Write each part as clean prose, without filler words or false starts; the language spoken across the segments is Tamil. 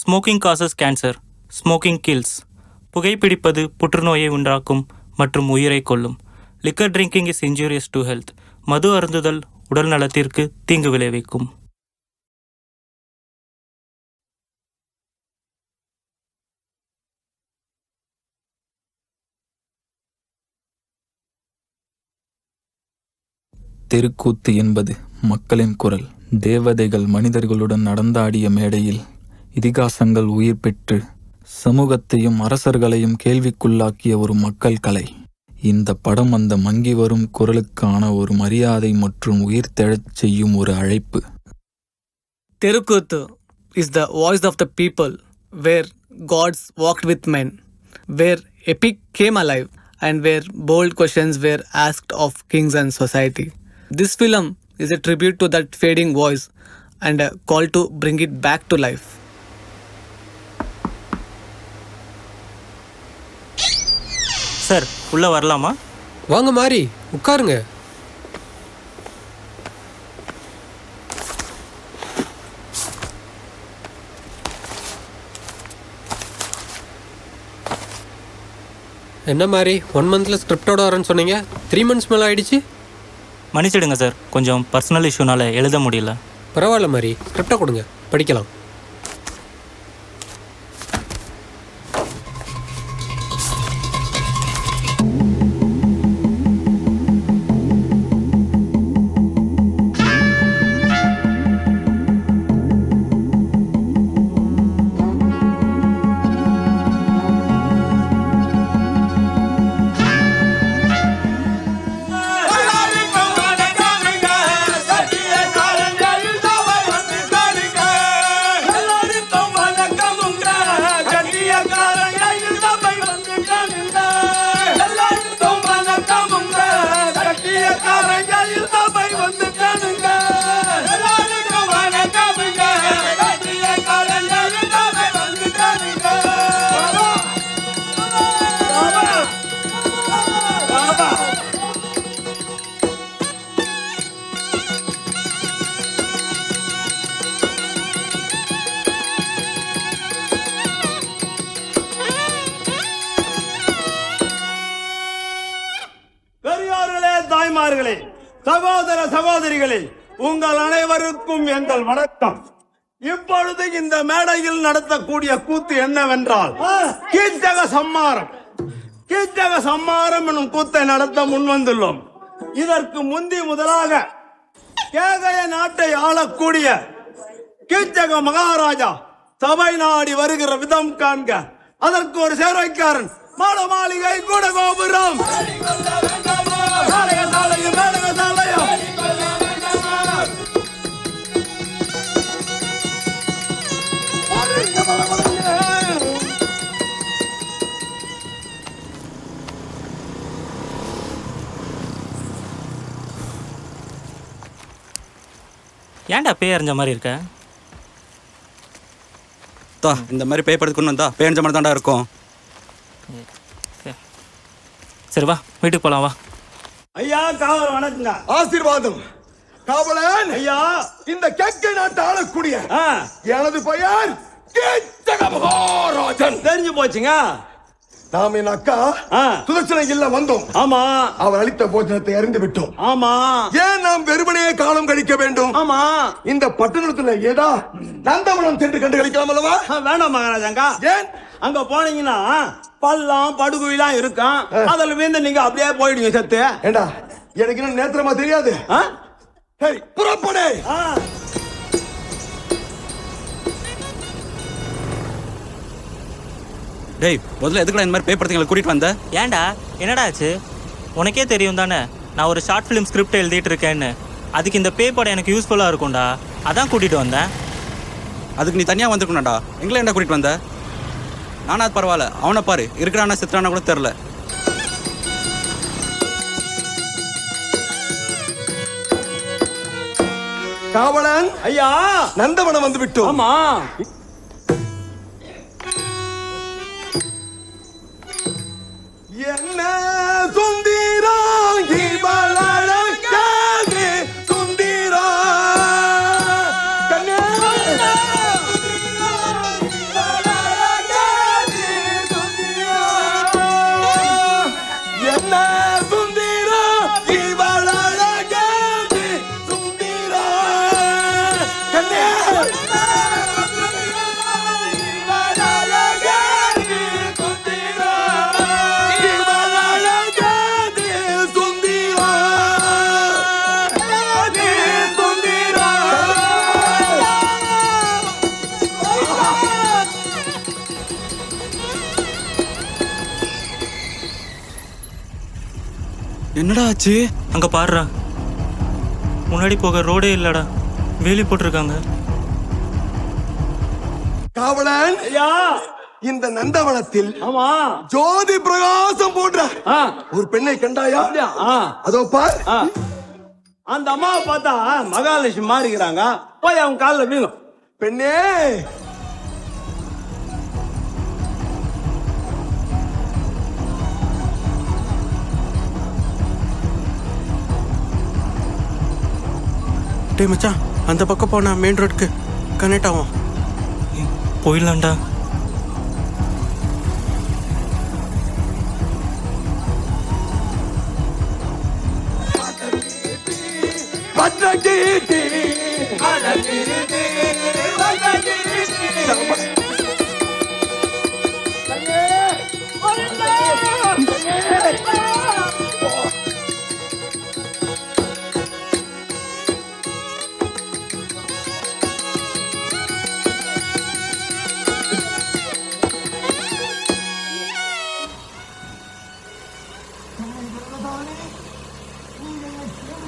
Smoking causes cancer, smoking kills. புகைப்பிடிப்பது புற்றுநோயை உண்டாக்கும் மற்றும் உயிரை கொல்லும். Liquor drinking is injurious to health. மது அருந்துதல் உடல் நலத்திற்கு தீங்கு விளைவிக்கும். தெருக்கூத்து என்பது மக்களின் குரல். தேவதைகள் மனிதர்களுடன் நடந்தாடிய மேடையில் இதிகாசங்கள் உயிர் பெற்று சமூகத்தையும் அரசர்களையும் கேள்விக்குள்ளாக்கிய ஒரு மக்கள் கலை. இந்த படம் அந்த மங்கி வரும் குரலுக்கான ஒரு மரியாதை மற்றும் உயிர் தெழச் செய்யும் ஒரு அழைப்பு. Terukuthu is the voice of the people, where gods walked with men, where epic came alive, and where bold questions were asked of kings and society. This film is a tribute to that fading voice and a call to bring it back to life. Sir, உள்ள வரலாமா? வாங்க மாறி, உட்காருங்க. என்ன மாதிரி 1 monthல ஸ்கிரிப்டோட வரேன்னு சொன்னீங்க, 3 months மேலே ஆயிடுச்சு. மன்னிச்சிடுங்க சார், கொஞ்சம் பர்சனல் இஷ்யூனால எழுத முடியல. பரவாயில்ல மாதிரி, ஸ்கிரிப்டை கொடுங்க, படிக்கலாம். தாய்மார்களே, சகோதர சகோதரிகளே, உங்கள் அனைவருக்கும் எங்கள் வணக்கம். இப்பொழுது இந்த மேடையில் நடத்தக்கூடிய கூத்து என்னவென்றால் கீச்சக சம்மாரம். கீச்சக சம்மாரம் எனும் கூத்தை நடத்த முன்வந்துள்ளோம். இதற்கு முதலாக கேகய நாட்டை ஆளக்கூடிய கீச்சக மகாராஜா சபை நாடி வருகிற விதம் காண்க. அதற்கு ஒரு சேர்வைக்காரன், மாட மாளிகை கூட கோபுரம், ஏன்டா பேய் அறிஞ்ச மாதிரி இருக்க? இந்த மாதிரி பேய் படுத்துக்கணும் வந்தா பேஞ்ச மாதிரி தாண்டா இருக்கும். சரி வா, வீட்டுக்கு போலாம் வா. ஐயா காவல் வணக்கங்க. ஆசீர்வாதம். காவலன் ஐயா, இந்த கேக்கை நாட்டு ஆளக்கூடிய எனது பெயர் கீச்சக மகாராஜன். தெரிஞ்சு போச்சுங்க. நாம் என் அக்கா சுதர்சன இல்ல வந்தோம். ஆமா. அவர் அளித்த போஜனத்தை அறிந்து விட்டோம். ஆமா. ஏன் நாம் வெறுமனே காலம் கழிக்க வேண்டும்? ஆமா. இந்த பட்டணத்துல ஏதா நந்தவனம் சென்று கண்டு கழிக்கலாம் அல்லவா? வேண்டாம் மகாராஜாங்க. ஏன்? அங்க போனீங்கன்னா பள்ளம் படுகுலாம் இருக்கும். அதுல வீந்து நீங்க அப்படியே போயிடுங்க செத்து. ஏண்டா, எனக்கு இன்னும் நேத்திரமா தெரியாது. சரி, புறப்படு. டேய், முதல்ல எதுக்குடா இந்த மாதிரி பேய் படத்துங்களை கூட்டிட்டு வந்த? ஏன்டா, என்னடா ஆச்சு? உனக்கே தெரியும் தானே நான் ஒரு ஷார்ட் ஃபிலிம் ஸ்கிரிப்ட் எழுதிட்டு இருக்கேன்னு. அதுக்கு இந்த பேய் படம் எனக்கு யூஸ்ஃபுல்லாக இருக்கும்டா, அதான் கூட்டிகிட்டு வந்தேன். அதுக்கு நீ தனியாக வந்துருக்கணும்டா. எங்களை என்ன கூட்டிட்டு வந்த? நானா அது பரவாயில்ல, அவனை பாரு, இருக்கிறானா செத்துறானா கூட தெரில. காவலன் ஐயா, நந்தவனம் வந்து விட்டோம். ஆமா. என்ன சுந்தீரா இவளழகாது சுந்தீரா கண்ணே என்னடா ஆச்சு? அங்க பாருடா, முன்னாடி போக ரோடே இல்லடா, வேலி போட்டிருக்காங்க. காவலன் ஐயா, இந்த நந்தவனத்தில் ஆமா ஜோதி பிரகாசம் போன்ற ஒரு பெண்ணை கண்டாயா? அதோ பார். அந்த அம்மாவை பார்த்தா மகாலட்சுமி மாறிக்கிறாங்க. போய் அவங்க காலில் வீழும். பெண்ணே, டேய் மச்சான், அந்த பக்கம் போனா மெயின் ரோடுக்கு கனெக்ட் ஆகும். போயிடலாம்டா.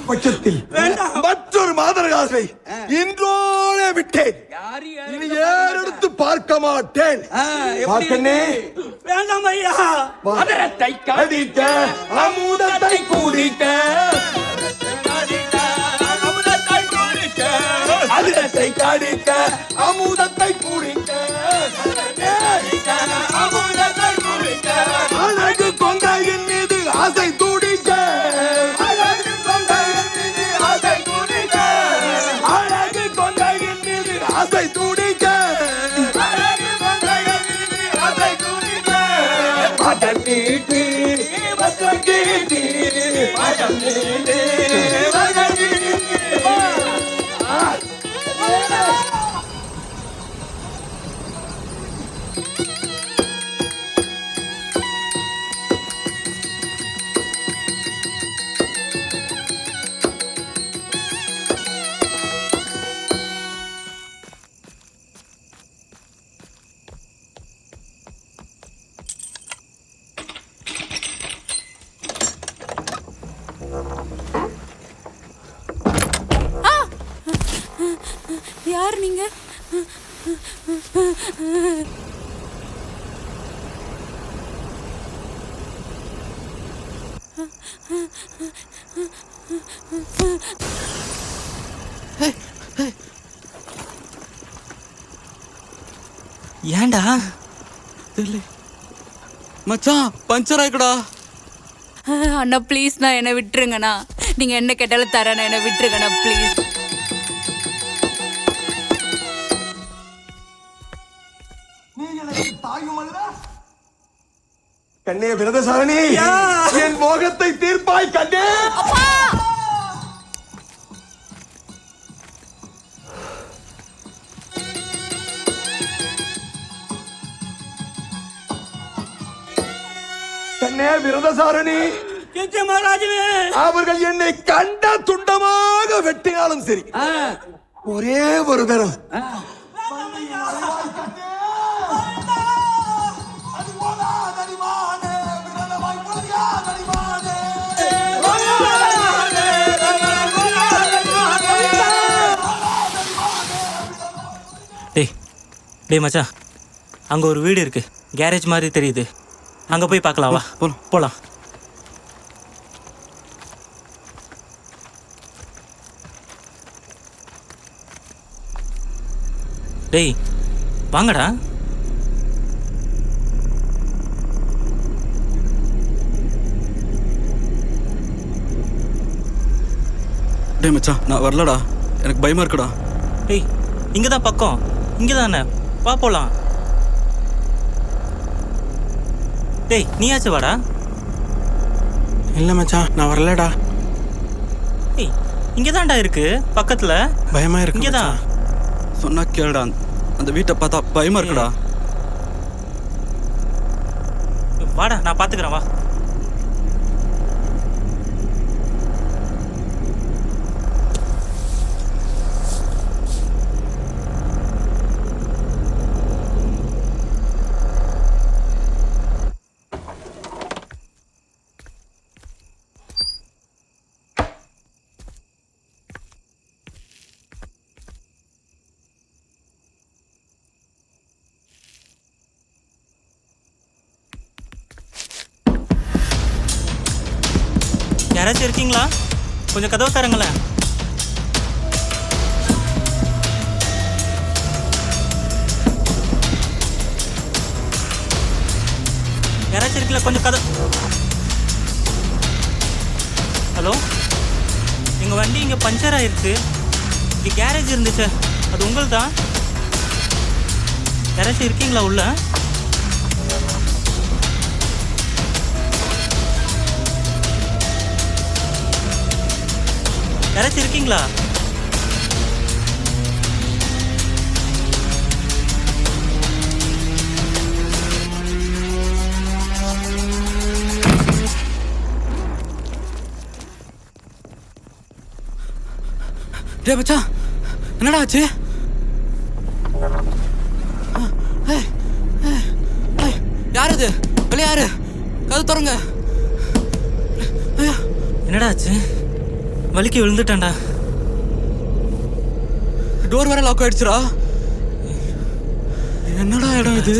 பட்சத்தில் மற்றொரு மாதரகாசை இன்றோடே விட்டேன். இனி ஏறெடுத்து பார்க்க மாட்டேன். பார்க்கண்ணே, வேண்டாம் ஐயா. அதரத்தை கடிக்க அமுதத்தை குடிக்க, அதரத்தை கடிக்க அமுதத்தை குடிக்க, அழகு கொங்கையின் மீது ஆசை துடிக்க, அழகு கொங்கையின் மீது ஆசை துடிக்க, அழகு கொங்கையின் மீது ஆசை துடிக்க, அழகு கொங்கையின் மீது ஆசை துடிக்க, படம் நீட்டி படம் நீட்டி படம் நீட்டி படம் நீட்டி. யார் நீங்க? ஏன்டா? மச்சான் பஞ்சர் ஆயிக்கடா. அண்ணா ப்ளீஸ், நான் என்ன விட்டுருங்கண்ணா. நீங்க என்ன கேட்டாலும் தரேண்ணா, என்ன விட்டுருங்கண்ணா ப்ளீஸ். கண்ணே விரதசாரணி, என் மோகத்தை தீர்ப்பாய் கண்ணே. கண்ணே விரதசாரணி, அவர்கள் என்னை கண்ட துண்டமாக வெட்டினாலும் சரி, ஒரே ஒரு தரம் டேய் டேய் மச்சான், அங்கே ஒரு வீடு இருக்கு, கேரேஜ் மாதிரி தெரியுது. அங்கே போய் பார்க்கலாம், வா போலாம். டேய் வாங்கடா. டேய் மச்சான், நான் வரலடா, எனக்கு பயமா இருக்குடா. டேய் இங்கே தான் பக்கம், இங்கே தானே, வா போலாம். டேய் நீயாச்சும் வாடா. இல்லை மச்சான், நான் வரலடா. டேய் இங்கே தான்டா இருக்கு பக்கத்தில், பயமா இருக்கு. இங்கே தான். சொன்னா கேளுடா, அந்த வீட்டை பார்த்தா பயமா இருக்குடா. வாடா, நான் பார்த்துக்கிறேன், வா. யாராச்சும் இருக்கீங்களா? கொஞ்சம் கதவு தரங்களேன். யாராச்சும் இருக்கல? கொஞ்சம் கதவு. ஹலோ, எங்கள் வண்டி இங்கே பஞ்சர் ஆயிருக்கு. இங்கே கேரேஜ் இருந்துச்சு, அது உங்கள் தான். யாராச்சும் இருக்கீங்களா உள்ள? யாராச்சும் இருக்கீங்களா? டே மச்சான், என்னடா ஆச்சு? யார் அது? வெளியே யாரு? கதவு திறங்க. என்னடா ஆச்சு? வலிக்கு விழுந்துட்டான்டா. டோர் வேற லாக் ஆயிடுச்சுடா. என்னடா இடம் இது?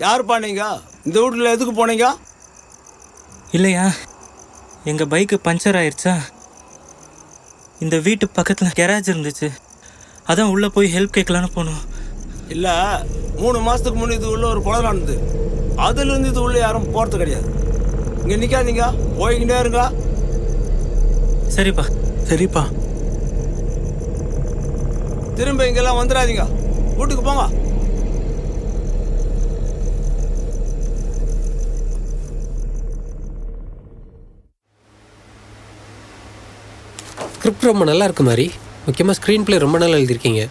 யாருப்பா நீங்க? இந்த வீட்டில் எதுக்கு போனீங்க? இல்லையா, எங்கள் பைக்கு பஞ்சர் ஆயிடுச்சா. இந்த வீட்டு பக்கத்தில் கேரேஜ் இருந்துச்சு, அதான் உள்ளே போய் ஹெல்ப் கேட்கலான்னு போனோம். இல்லை, 3 மாதத்துக்கு முன்னே இது உள்ள ஒரு கொலை நடந்தது. அதுலேருந்து இது உள்ள யாரும் போகிறது கிடையாது. இங்கே நிற்காதீங்க, போய்கிட்டே இருங்க. சரிப்பா. சரிப்பா. திரும்ப இங்கெல்லாம் வந்துடாதீங்க, வீட்டுக்கு போங்க. ஸ்கிரிப்ட் ரொம்ப நல்லா இருக்கு மாதிரி, முக்கியமாக ஸ்க்ரீன் ப்ளே ரொம்ப நல்லா எழுதியிருக்கீங்க.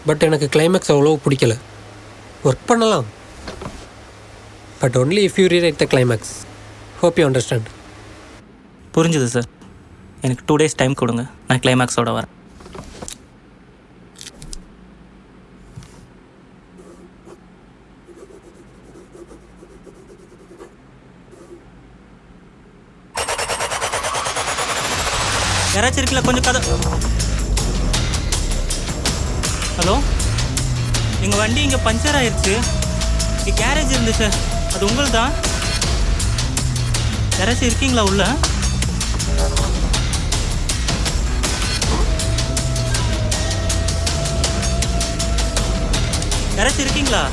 பட் எனக்கு கிளைமேக்ஸ் அவ்வளோ பிடிக்கல. ஒர்க் பண்ணலாம், but only if you rewrite the climax. Hope you understand. புரிஞ்சுது சார். எனக்கு 2 days டைம் கொடுங்க, நான் கிளைமேக்ஸோட வரேன். யாராச்சும் இருக்கல? கொஞ்சம் கதவு. ஹலோ, எங்கள் வண்டி இங்கே பஞ்சர் ஆயிடுச்சு. இங்கே கேரேஜ் இருந்துச்சு, அது உங்கள் தான். யாராச்சும் இருக்கீங்களா உள்ள? யாராச்சும் இருக்கீங்களா?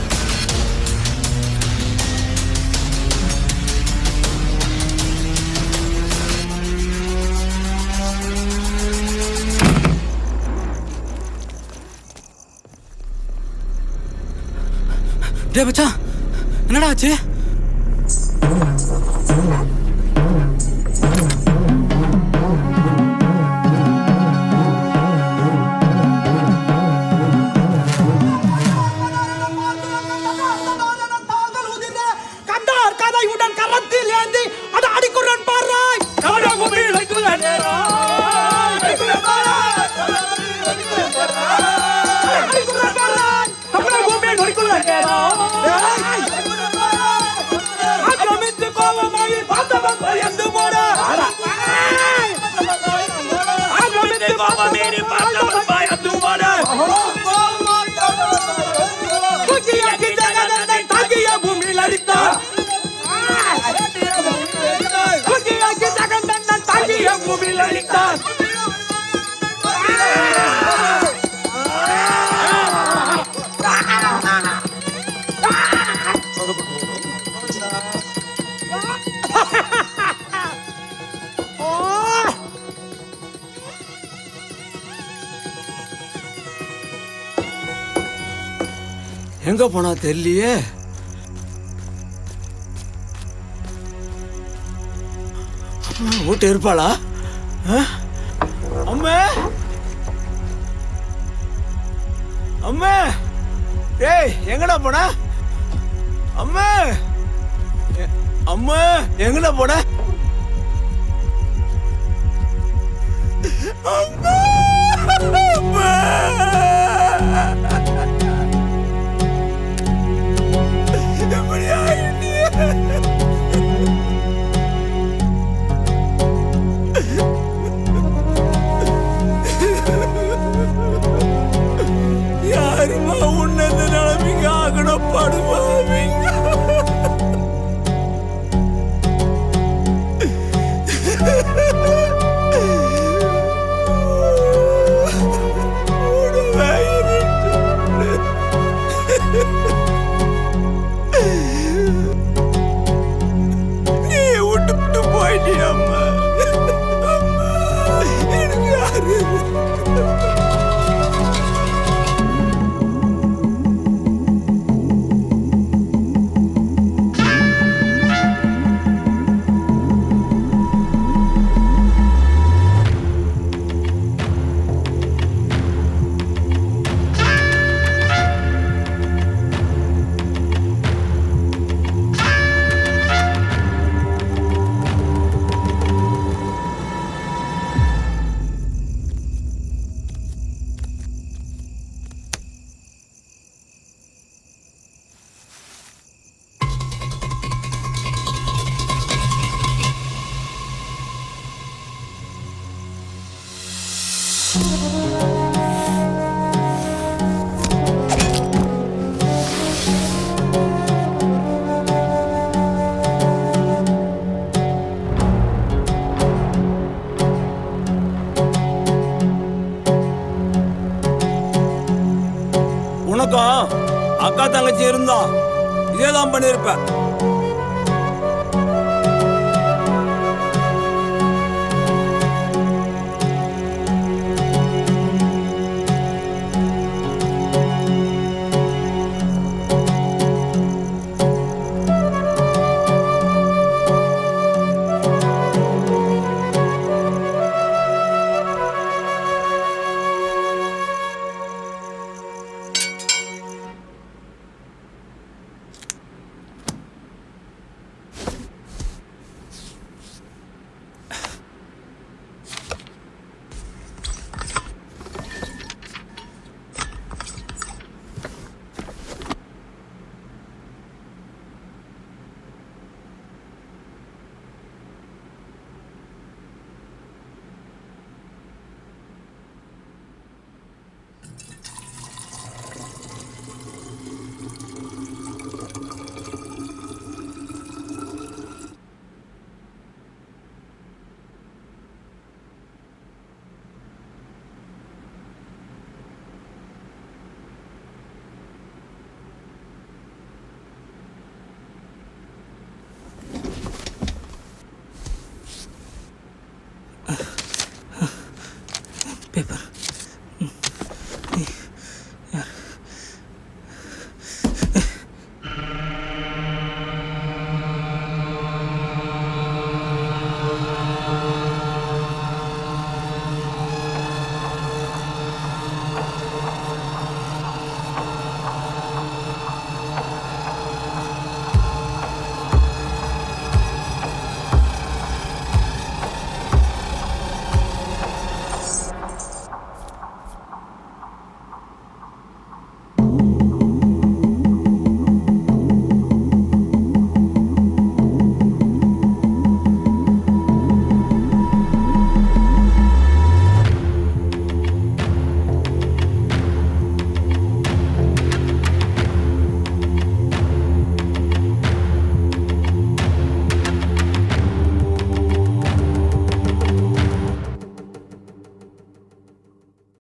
டே மச்சான், என்னடா ஆச்சு? கண்டார் கதையுடன் கரத்தில் ஏந்தி அட அடிக்குறன் பாராய் கவடகுமிழ் வைக்குல நேரம் வைக்குல பாராய் அடிக்குறன் பாராய் கவடகுமிழ் வைக்குல நேரம் ஆக்ரமித்து கோபமாயி பார்த்தவன் பயந்து போட ஆக்ரமித்து கோபமேறி பார்த்தவன் பயந்து போட குக்கியாக்கி ஜகதத்தை தாக்கிய பூமியில் அடித்தார். குக்கியாக்கி ஜகதத்தை தாக்கிய பூமியில் அடித்தார். எங்க போனா தெரியலையே. வீட்டு இருப்பாளா? அம்மா அம்மா, ஏய் எங்கடா போன? அம்மா அம்மா எங்கடா போன? அம்மா அம்மா எப்படி ஆயிட்டியே? யாருமா உன்னத நிலைமைக்கு ஆகணப்படுவாங்க? நீ விட்டு போயிட்டியம்மா. அம்மா எனக்கு யாரு? உனக்கும் அக்கா தங்கச்சி இருந்தா இதேதான் பண்ணிருப்ப.